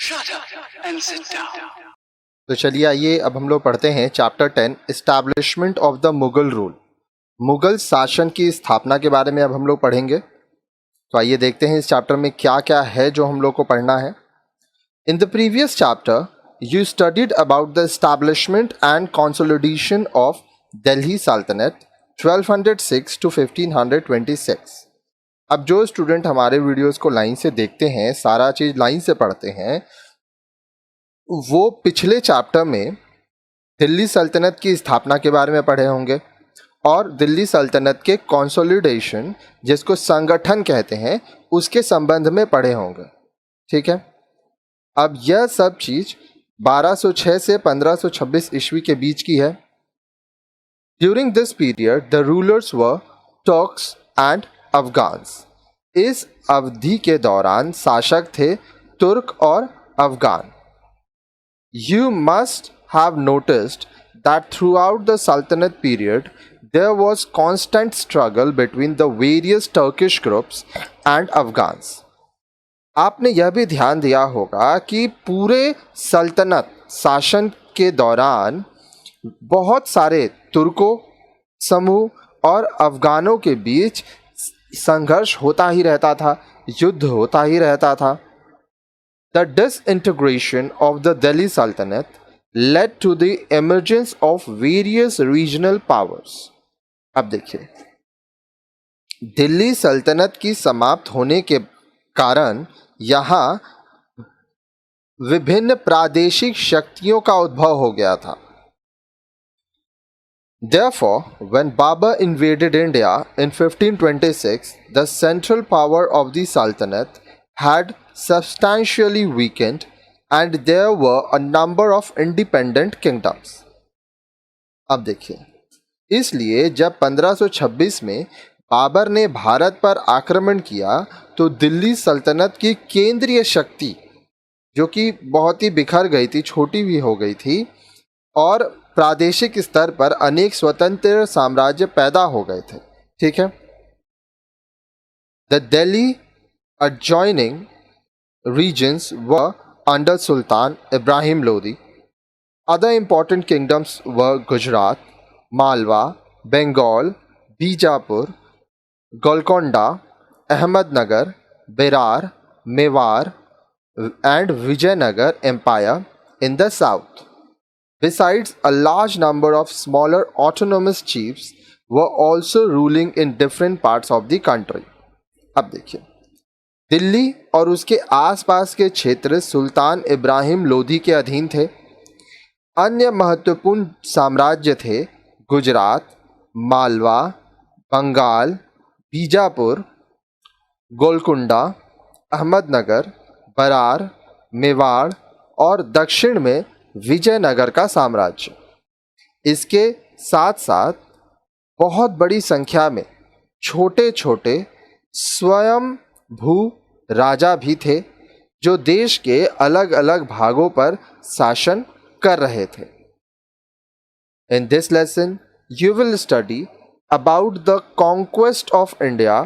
Shut up and sit down. तो चलिए आइए अब हम लोग पढ़ते हैं chapter 10 establishment of the Mughal rule. Mughal शासन की स्थापना के बारे में अब हम लोग पढ़ेंगे। तो आइए देखते हैं इस चैप्टर में क्या क्या है जो हम लोग को पढ़ना है। In the previous chapter you studied about the establishment and consolidation of Delhi सल्तनत 1206 to 1526। अब जो स्टूडेंट हमारे वीडियोस को लाइन से देखते हैं, सारा चीज़ लाइन से पढ़ते हैं, वो पिछले चैप्टर में दिल्ली सल्तनत की स्थापना के बारे में पढ़े होंगे और दिल्ली सल्तनत के कंसोलिडेशन, जिसको संगठन कहते हैं, उसके संबंध में पढ़े होंगे। ठीक है। अब यह सब चीज़ 1206 से 1526 ईस्वी के बीच की है। During this period the rulers were Turks and Afghans. इस अवधि के दौरान शासक थे तुर्क और Afghan. You must have noticed that throughout the Sultanate period there was constant struggle between the various Turkish groups and Afghans. आपने यह भी ध्यान दिया होगा कि पूरे सल्तनत शासन के दौरान बहुत सारे तुर्कों समूह और अफगानों के बीच संघर्ष होता ही रहता था, युद्ध होता ही रहता था। The disintegration of the Delhi Sultanate led to the emergence of various regional powers. अब देखिए, दिल्ली सल्तनत की समाप्त होने के कारण यहाँ विभिन्न प्रादेशिक शक्तियों का उद्भव हो गया था। Therefore, when Babur invaded India in 1526, the central power of the Sultanate had substantially weakened and there were a number of independent kingdoms. अब देखिए, इसलिए जब 1526 में बाबर ने भारत पर आक्रमण किया तो दिल्ली सल्तनत की केंद्रीय शक्ति, जो कि बहुत ही बिखर गई थी, छोटी भी हो गई थी, और प्रादेशिक स्तर पर अनेक स्वतंत्र साम्राज्य पैदा हो गए थे। ठीक है। The Delhi adjoining regions were under Sultan Ibrahim Lodi. Other important kingdoms were Gujarat, Malwa, Bengal, Bijapur, Golconda, Ahmednagar, Berar, Mewar, and Vijayanagar Empire in the south. Besides, a large number of smaller autonomous chiefs were also ruling in different parts of the country. अब देखिए, दिल्ली और उसके आसपास के क्षेत्र सुल्तान इब्राहिम लोधी के अधीन थे। अन्य महत्वपूर्ण साम्राज्य थे गुजरात, मालवा, बंगाल, बीजापुर, गोलकुंडा, अहमदनगर, बरार, मेवाड़ और दक्षिण में विजयनगर का साम्राज्य। इसके साथ साथ बहुत बड़ी संख्या में छोटे छोटे स्वयं भू राजा भी थे जो देश के अलग अलग भागों पर शासन कर रहे थे। In this lesson you will study about the conquest of India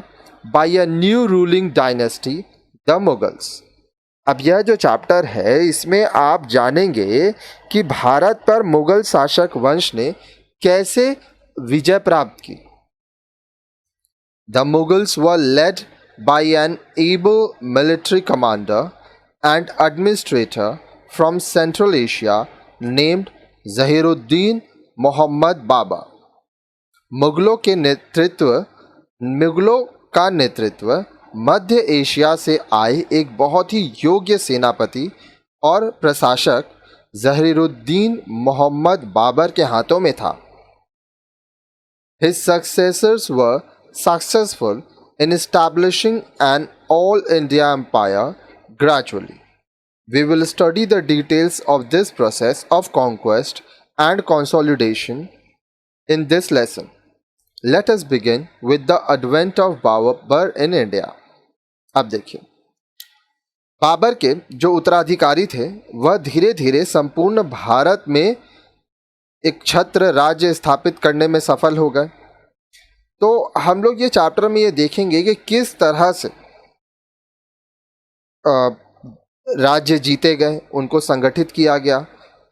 bye a new ruling dynasty, the Mughals. अब यह जो चैप्टर है, इसमें आप जानेंगे कि भारत पर मुगल शासक वंश ने कैसे विजय प्राप्त की। The Mughals were led by an able military commander and administrator from Central Asia named Zahiruddin Muhammad Baba. मुगलों का नेतृत्व मध्य एशिया से आए एक बहुत ही योग्य सेनापति और प्रशासक जहीरुद्दीन मोहम्मद बाबर के हाथों में था। His successors were successful in establishing an all-India empire gradually. We will study the details of this process of conquest and consolidation in this lesson. Let us begin with the advent of Babur in India. अब देखिए, बाबर के जो उत्तराधिकारी थे वह धीरे धीरे संपूर्ण भारत में एक छत्र राज्य स्थापित करने में सफल हो गए। तो हम लोग ये चैप्टर में ये देखेंगे कि किस तरह से राज्य जीते गए, उनको संगठित किया गया।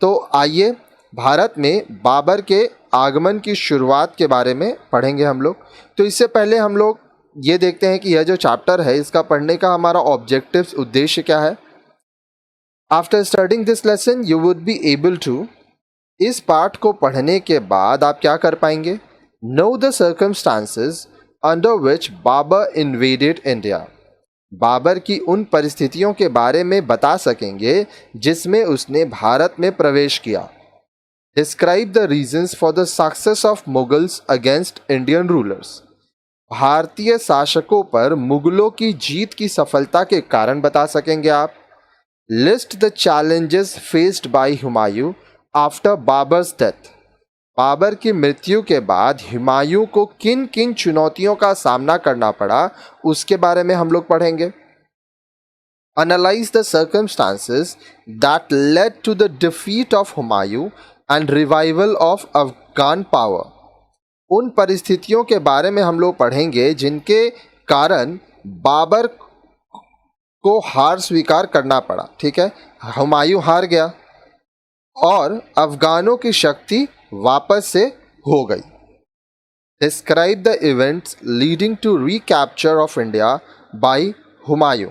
तो आइए भारत में बाबर के आगमन की शुरुआत के बारे में पढ़ेंगे हम लोग। तो इससे पहले हम लोग ये देखते हैं कि यह जो चैप्टर है इसका पढ़ने का हमारा ऑब्जेक्टिव्स, उद्देश्य क्या है। After studying this lesson you would be able to, इस पाठ को पढ़ने के बाद आप क्या कर पाएंगे, know the circumstances under which Babur invaded India, Babur की उन परिस्थितियों के बारे में बता सकेंगे जिसमें उसने भारत में प्रवेश किया। Describe the reasons for the success of Mughals against Indian rulers, भारतीय शासकों पर मुगलों की जीत की सफलता के कारण बता सकेंगे आप। List the challenges faced by Humayun after Babur's death, Babur की मृत्यु के बाद हुमायूं को किन किन चुनौतियों का सामना करना पड़ा उसके बारे में हम लोग पढ़ेंगे। Analyse the circumstances that led to the defeat of Humayun and revival of Afghan power, उन परिस्थितियों के बारे में हम लोग पढ़ेंगे जिनके कारण बाबर को हार स्वीकार करना पड़ा। ठीक है, हुमायूं हार गया और अफगानों की शक्ति वापस से हो गई। Describe the events leading to recapture of India by Humayun,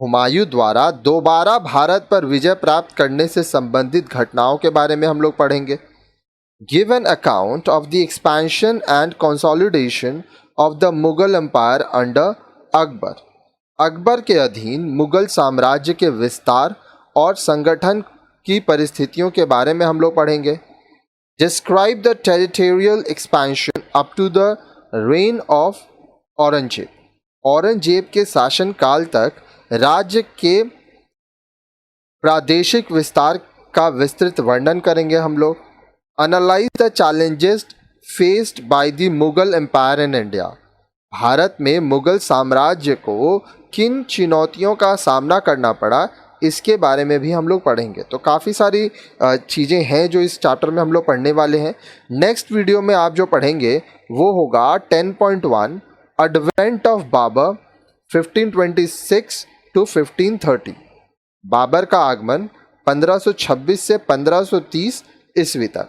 Humayun द्वारा दोबारा भारत पर विजय प्राप्त करने से संबंधित घटनाओं के बारे में हम लोग पढ़ेंगे। Give an account of the expansion and consolidation of the Mughal empire under Akbar, Akbar के अधीन मुगल साम्राज्य के विस्तार और संगठन की परिस्थितियों के बारे में हम लोग पढ़ेंगे। Describe the territorial expansion up to the reign of Aurangzeb, Aurangzeb के शासनकाल तक राज्य के प्रादेशिक विस्तार का विस्तृत वर्णन करेंगे हम लोग। Analyse the challenges faced by the Mughal empire in India, Bharat में मुगल साम्राज्य को किन चुनौतियों का सामना करना पड़ा इसके बारे में भी हम लोग पढ़ेंगे। तो काफ़ी सारी चीज़ें हैं जो इस चैप्टर में हम लोग पढ़ने वाले हैं। नेक्स्ट वीडियो में आप जो पढ़ेंगे वो होगा 10.1 advent of Babur 1526 to 1530, Babur का आगमन 1526 से 1530 ईस्वी तक।